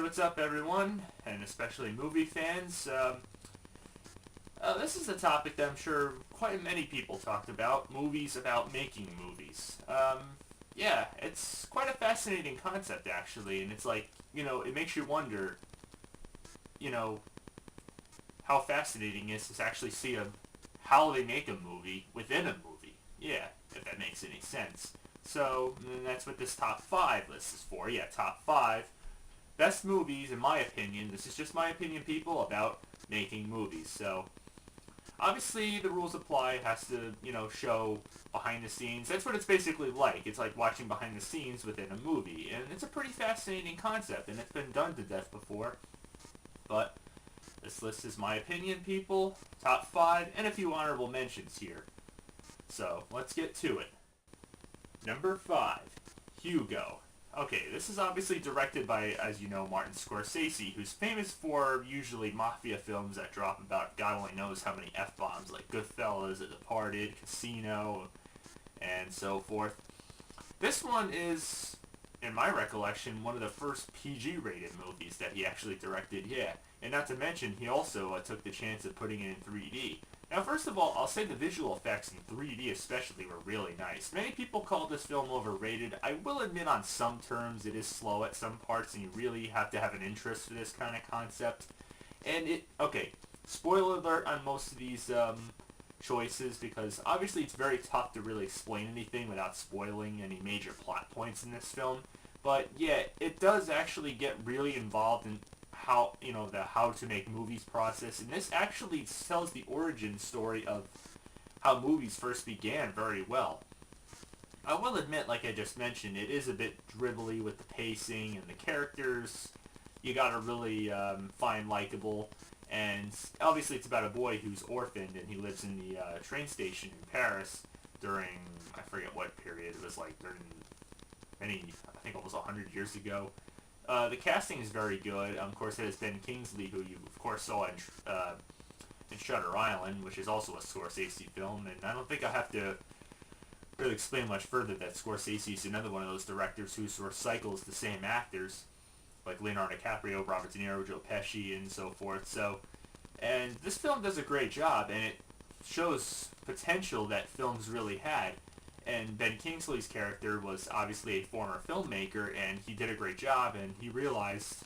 what's up everyone, and especially movie fans. This is a topic that I'm sure quite many people talked about, movies about making movies. Yeah, it's quite a fascinating concept actually, and it's like, it makes you wonder, you know, how fascinating it is to actually see how they make a movie within a movie. Yeah, if that makes any sense. So, and that's what this top 5 list is for. Yeah, top 5 best movies, in my opinion. This is just my opinion, people, about making movies. So, obviously, the rules apply. It has to, show behind the scenes. That's what it's basically like. It's like watching behind the scenes within a movie. And it's a pretty fascinating concept, and it's been done to death before. But this list is my opinion, people. Top 5, and a few honorable mentions here. So, let's get to it. Number 5, Hugo. Okay, this is obviously directed by, as you know, Martin Scorsese, who's famous for usually mafia films that drop about God only knows how many F-bombs, like Goodfellas, The Departed, Casino, and so forth. This one is, in my recollection, one of the first PG-rated movies that he actually directed, yeah. And not to mention, he also took the chance of putting it in 3D. Now, first of all, I'll say the visual effects in 3D especially were really nice. Many people call this film overrated. I will admit on some terms it is slow at some parts, and you really have to have an interest for this kind of concept. And okay, spoiler alert on most of these choices, because obviously it's very tough to really explain anything without spoiling any major plot points in this film. But yeah, it does actually get really involved in the how to make movies process, and this actually tells the origin story of how movies first began very well. I will admit, like I just mentioned, it is a bit dribbly with the pacing and the characters. You gotta really find likable, and obviously it's about a boy who's orphaned and he lives in the train station in Paris during, I forget what period, it was like during I think almost 100 years ago. The casting is very good. Of course, it has Ben Kingsley, who you, of course, saw in Shutter Island, which is also a Scorsese film. And I don't think I have to really explain much further that Scorsese is another one of those directors who sort of cycles the same actors, like Leonardo DiCaprio, Robert De Niro, Joe Pesci, and so forth. So, and this film does a great job, and it shows potential that films really had. And Ben Kingsley's character was obviously a former filmmaker, and he did a great job, and he realized,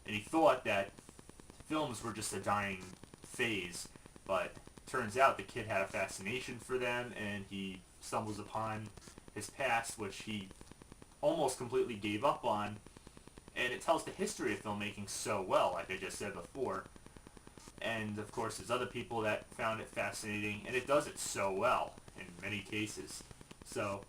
and he thought that films were just a dying phase, but turns out the kid had a fascination for them, and he stumbles upon his past, which he almost completely gave up on, and it tells the history of filmmaking so well, like I just said before. And of course there's other people that found it fascinating, and it does it so well in many cases. So,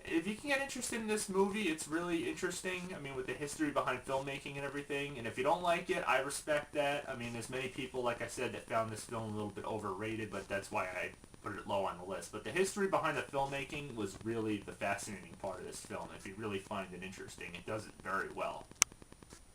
if you can get interested in this movie, it's really interesting. I mean, with the history behind filmmaking and everything. And if you don't like it, I respect that. I mean, there's many people, like I said, that found this film a little bit overrated, but that's why I put it low on the list. But the history behind the filmmaking was really the fascinating part of this film. If you really find it interesting, it does it very well.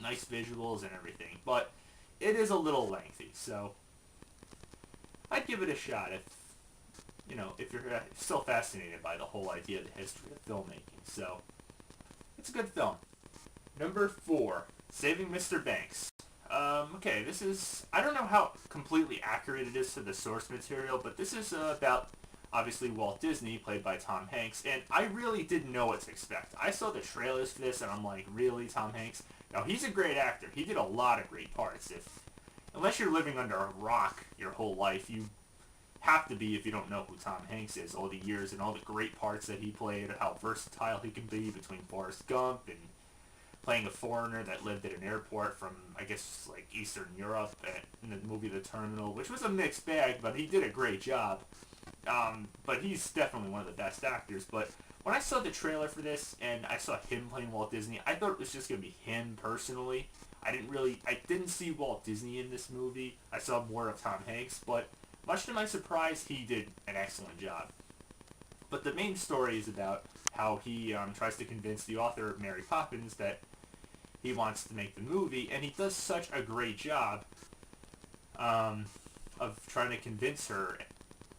Nice visuals and everything. But it is a little lengthy, so I'd give it a shot if you're still fascinated by the whole idea of the history of filmmaking. So, it's a good film. Number 4, Saving Mr. Banks. Okay, this is, I don't know how completely accurate it is to the source material, but this is about, obviously, Walt Disney, played by Tom Hanks, and I really didn't know what to expect. I saw the trailers for this, and I'm like, really, Tom Hanks? Now, he's a great actor. He did a lot of great parts. Unless you're living under a rock your whole life, you have to be if you don't know who Tom Hanks is, all the years and all the great parts that he played, how versatile he can be between Forrest Gump and playing a foreigner that lived at an airport from, I guess, like Eastern Europe in the movie The Terminal, which was a mixed bag, but he did a great job. But he's definitely one of the best actors. But when I saw the trailer for this and I saw him playing Walt Disney, I thought it was just going to be him personally. I didn't see Walt Disney in this movie. I saw more of Tom Hanks, but much to my surprise, he did an excellent job. But the main story is about how he tries to convince the author of Mary Poppins that he wants to make the movie, and he does such a great job of trying to convince her,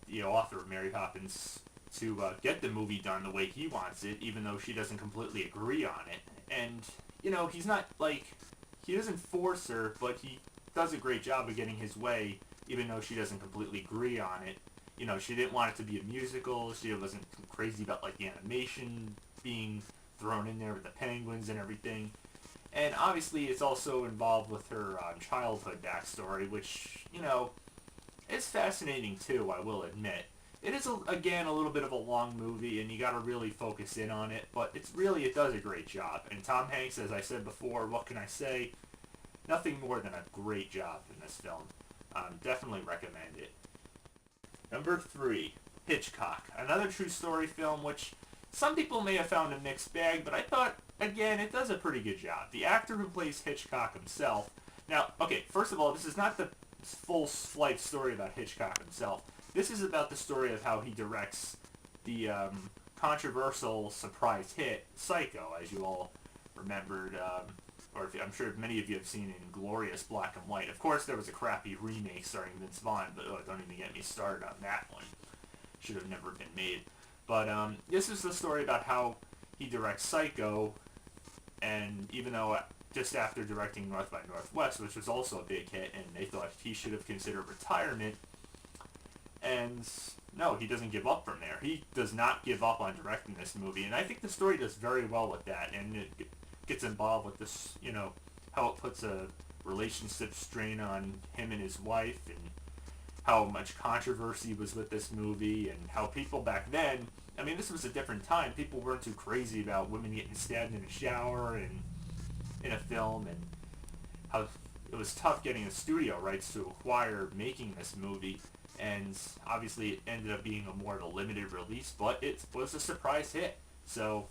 the author of Mary Poppins, to get the movie done the way he wants it, even though she doesn't completely agree on it. And, he's not, he doesn't force her, but he does a great job of getting his way, even though she doesn't completely agree on it. You know, she didn't want it to be a musical. She wasn't crazy about like the animation being thrown in there with the penguins and everything. And obviously, it's also involved with her childhood backstory, which, you know, is fascinating too, I will admit. It is, again, a little bit of a long movie, and you got to really focus in on it, but it does a great job. And Tom Hanks, as I said before, what can I say? Nothing more than a great job in this film. Definitely recommend it. Number 3, Hitchcock. Another true story film, which some people may have found a mixed bag, but I thought, again, it does a pretty good job. The actor who plays Hitchcock himself... Now, okay, first of all, this is not the full life story about Hitchcock himself. This is about the story of how he directs the controversial surprise hit, Psycho, as you all remembered, or I'm sure many of you have seen in glorious black and white. Of course, there was a crappy remake starring Vince Vaughn, but don't even get me started on that one. Should have never been made. But this is the story about how he directs Psycho, and even though just after directing North by Northwest, which was also a big hit, and they thought he should have considered retirement, and no, he doesn't give up from there. He does not give up on directing this movie, and I think the story does very well with that, and it gets involved with this, you know, how it puts a relationship strain on him and his wife, and how much controversy was with this movie, and how people back then, I mean, this was a different time. People weren't too crazy about women getting stabbed in a shower and in a film, and how it was tough getting the studio rights to acquire making this movie, and obviously it ended up being more of a limited release, but it was a surprise hit. So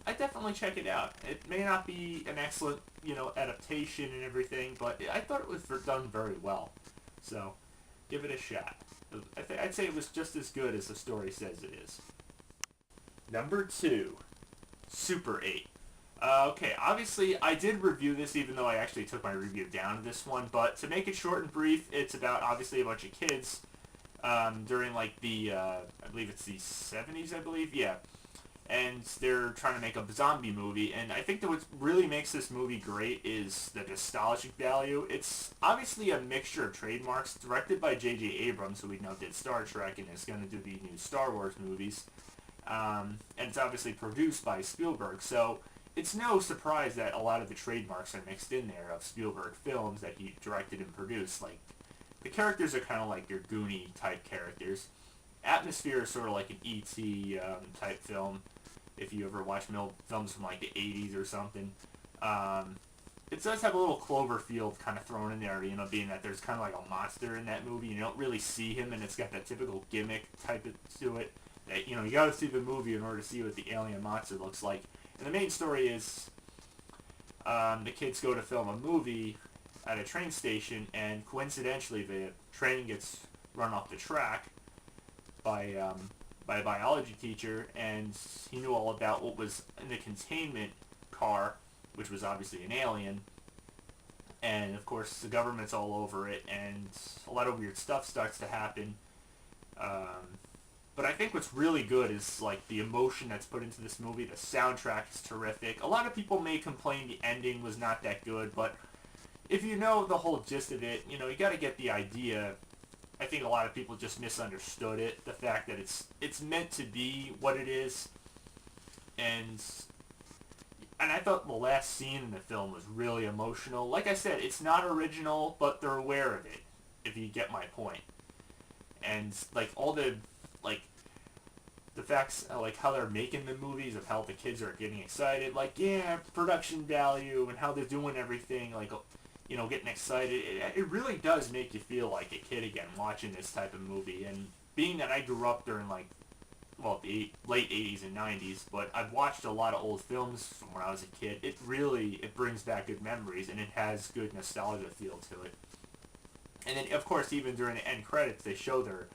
I definitely check it out. It may not be an excellent, you know, adaptation and everything, but I thought it was done very well. So give it a shot. I'd say it was just as good as the story says it is. Number 2, Super 8. Okay, obviously I did review this, even though I actually took my review down to this one, but to make it short and brief, it's about obviously a bunch of kids during like the, I believe it's the 70s, I believe, yeah. And they're trying to make a zombie movie, and I think that what really makes this movie great is the nostalgic value. It's obviously a mixture of trademarks, directed by J.J. Abrams, who we know did Star Trek and is going to do the new Star Wars movies, and it's obviously produced by Spielberg, so it's no surprise that a lot of the trademarks are mixed in there of Spielberg films that he directed and produced. Like, the characters are kind of like your Goonie type characters. Atmosphere is sort of like an E.T. Type film, if you ever watch films from like the 80s or something. It does have a little Cloverfield kind of thrown in there, you know, being that there's kind of like a monster in that movie. You don't really see him, and it's got that typical gimmick type to it. That, you know, you gotta see the movie in order to see what the alien monster looks like. And the main story is the kids go to film a movie at a train station, and coincidentally the train gets run off the track by a biology teacher, and he knew all about what was in the containment car, which was obviously an alien. And of course the government's all over it, and a lot of weird stuff starts to happen. But I think what's really good is like the emotion that's put into this movie. The soundtrack is terrific. A lot of people may complain the ending was not that good, but if you know the whole gist of it, you know, you got to get the idea. I think a lot of people just misunderstood it. The fact that it's meant to be what it is, and I thought the last scene in the film was really emotional. Like I said, it's not original, but they're aware of it, if you get my point. And like all the facts, like how they're making the movies, of how the kids are getting excited, like, yeah, production value, and how they're doing everything, like, you know, getting excited. It really does make you feel like a kid again watching this type of movie. And being that I grew up during like, well, the late 80s and 90s, but I've watched a lot of old films from when I was a kid. It brings back good memories, and it has good nostalgia feel to it. And then, of course, even during the end credits, they show their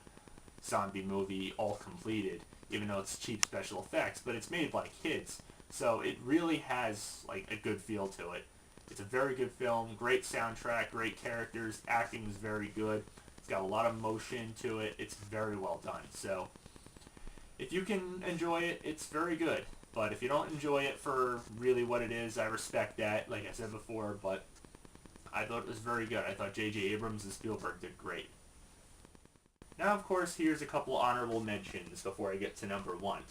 zombie movie all completed, even though it's cheap special effects, but it's made by kids. So it really has like a good feel to it. It's a very good film, great soundtrack, great characters, acting is very good. It's got a lot of emotion to it. It's very well done. So if you can enjoy it, it's very good. But if you don't enjoy it for really what it is, I respect that, like I said before, but I thought it was very good. I thought J.J. Abrams and Spielberg did great. Now, of course, here's a couple honorable mentions before I get to number one.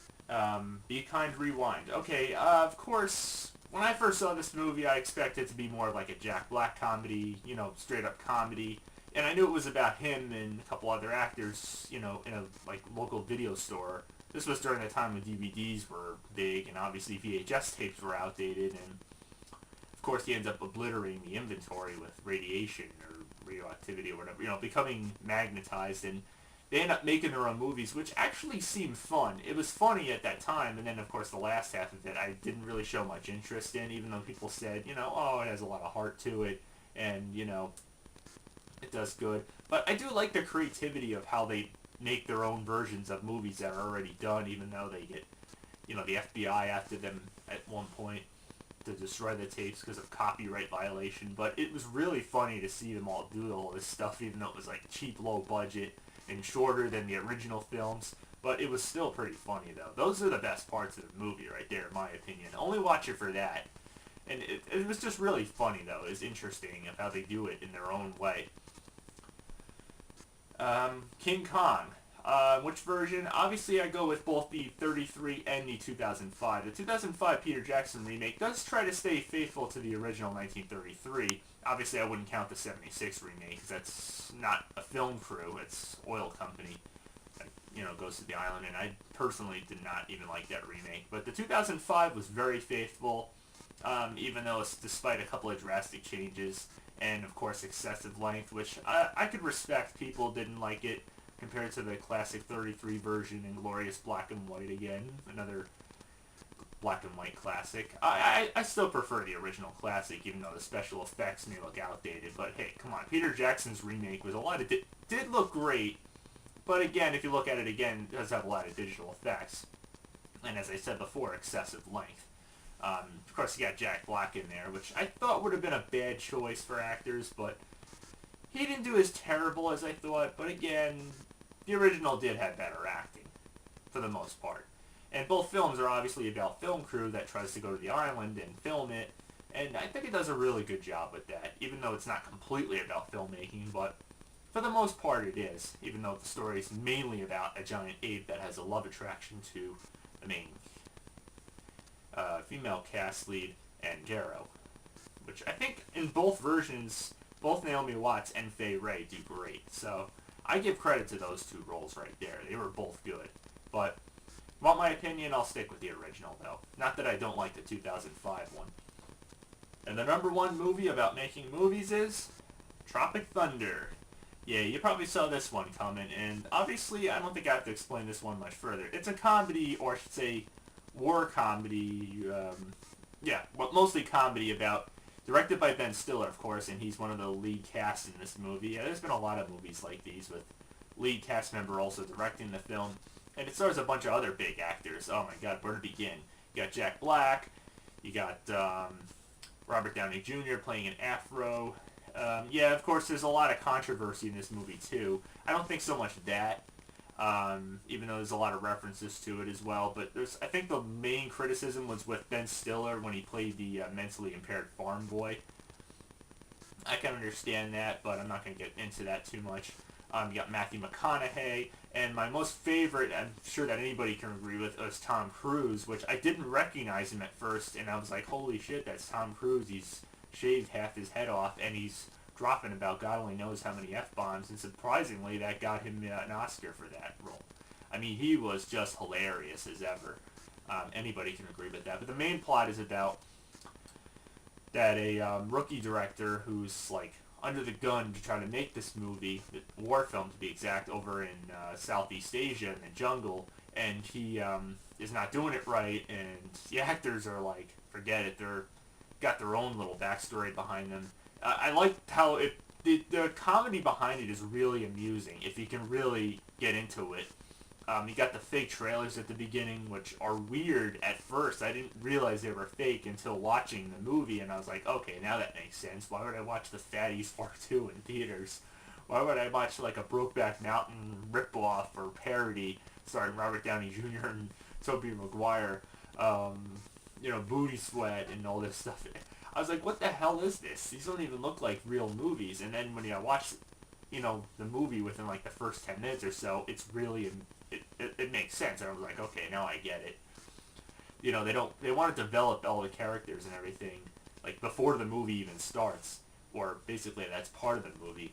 Be Kind, Rewind. Okay, of course, when I first saw this movie, I expected it to be more like a Jack Black comedy, straight up comedy. And I knew it was about him and a couple other actors, in a local video store. This was during the time when DVDs were big, and obviously VHS tapes were outdated, and of course he ends up obliterating the inventory with radiation or radioactivity or whatever, becoming magnetized, and they end up making their own movies, which actually seemed fun. It was funny at that time, and then of course the last half of it I didn't really show much interest in, even though people said, oh, it has a lot of heart to it, and, it does good. But I do like the creativity of how they make their own versions of movies that are already done, even though they get, the FBI after them at one point to destroy the tapes because of copyright violation. But it was really funny to see them all do all this stuff, even though it was like cheap, low budget, and shorter than the original films. But it was still pretty funny, though. Those are the best parts of the movie right there, in my opinion. Only watch it for that. And it was just really funny, though. It's interesting of how they do it in their own way. King Kong. Which version? Obviously, I go with both the 33 and the 2005. The 2005 Peter Jackson remake does try to stay faithful to the original 1933. Obviously, I wouldn't count the 76 remake, because that's not a film crew. It's oil company that, goes to the island, and I personally did not even like that remake. But the 2005 was very faithful, even though it's despite a couple of drastic changes, and, of course, excessive length, which I could respect. People didn't like it compared to the classic 33 version in glorious black and white again. Another black and white classic. I still prefer the original classic, even though the special effects may look outdated. But hey, come on. Peter Jackson's remake was a lot of... did look great, but again, if you look at it again, it does have a lot of digital effects. And as I said before, excessive length. Of course, you got Jack Black in there, which I thought would have been a bad choice for actors, but he didn't do as terrible as I thought. But again, the original did have better acting, for the most part. And both films are obviously about film crew that tries to go to the island and film it, and I think it does a really good job with that, even though it's not completely about filmmaking, but for the most part it is, even though the story is mainly about a giant ape that has a love attraction to the main female cast lead, and Darrow, which I think in both versions, both Naomi Watts and Fay Wray do great. So I give credit to those two roles right there. They were both good. But want my opinion, I'll stick with the original, though. Not that I don't like the 2005 one. And the number one movie about making movies is Tropic Thunder. Yeah, you probably saw this one coming, and obviously I don't think I have to explain this one much further. It's a comedy, or I should say war comedy, mostly comedy directed by Ben Stiller, of course, and he's one of the lead cast in this movie. Yeah, there's been a lot of movies like these with lead cast member also directing the film, and it stars a bunch of other big actors. Oh my god, where to begin? You got Jack Black, you got Robert Downey Jr. playing an afro. Of course, there's a lot of controversy in this movie too. I don't think so much that, even though there's a lot of references to it as well. But I think the main criticism was with Ben Stiller when he played the mentally impaired farm boy. I can understand that, but I'm not going to get into that too much. You got Matthew McConaughey, and my most favorite, I'm sure that anybody can agree with, is Tom Cruise, which I didn't recognize him at first, and I was like, holy shit, that's Tom Cruise. He's shaved half his head off, and he's dropping about God only knows how many F-bombs, and surprisingly, that got him an Oscar for that role. I mean, he was just hilarious as ever. Anybody can agree with that. But the main plot is about that a rookie director who's, like, under the gun to try to make this movie, war film to be exact, over in Southeast Asia in the jungle, and he is not doing it right, and the actors are like, forget it, they're got their own little backstory behind them. I liked how the comedy behind it is really amusing, if you can really get into it. You got the fake trailers at the beginning, which are weird at first. I didn't realize they were fake until watching the movie, and I was like, okay, now that makes sense. Why would I watch The Fatties Part 2 in theaters? Why would I watch like a Brokeback Mountain ripoff or parody starring Robert Downey Jr. and Tobey Maguire? Booty sweat and all this stuff. I was like, what the hell is this? These don't even look like real movies. And then when I watched, the movie within like the first 10 minutes or so, it's really, it makes sense. And I was like, okay, now I get it. They want to develop all the characters and everything, like before the movie even starts. Or basically that's part of the movie.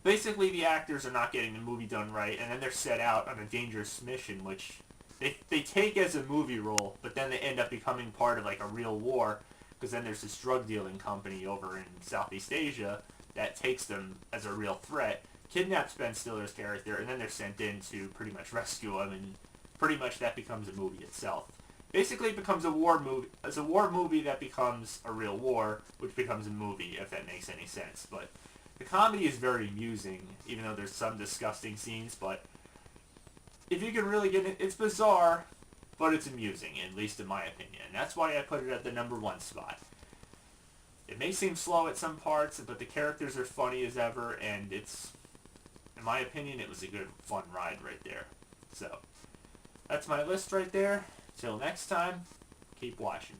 Basically the actors are not getting the movie done right, and then they're set out on a dangerous mission, which they take as a movie role, but then they end up becoming part of like a real war, because then there's this drug dealing company over in Southeast Asia that takes them as a real threat, kidnaps Ben Stiller's character, and then they're sent in to pretty much rescue him, and pretty much that becomes a movie itself. Basically, it becomes a war movie. It's a war movie that becomes a real war, which becomes a movie, if that makes any sense. But the comedy is very amusing, even though there's some disgusting scenes. But if you can really get it, it's bizarre, but it's amusing, at least in my opinion. And that's why I put it at the #1 spot. It may seem slow at some parts, but the characters are funny as ever, and it's, in my opinion, it was a good, fun ride right there. So, that's my list right there. Till next time, keep watching.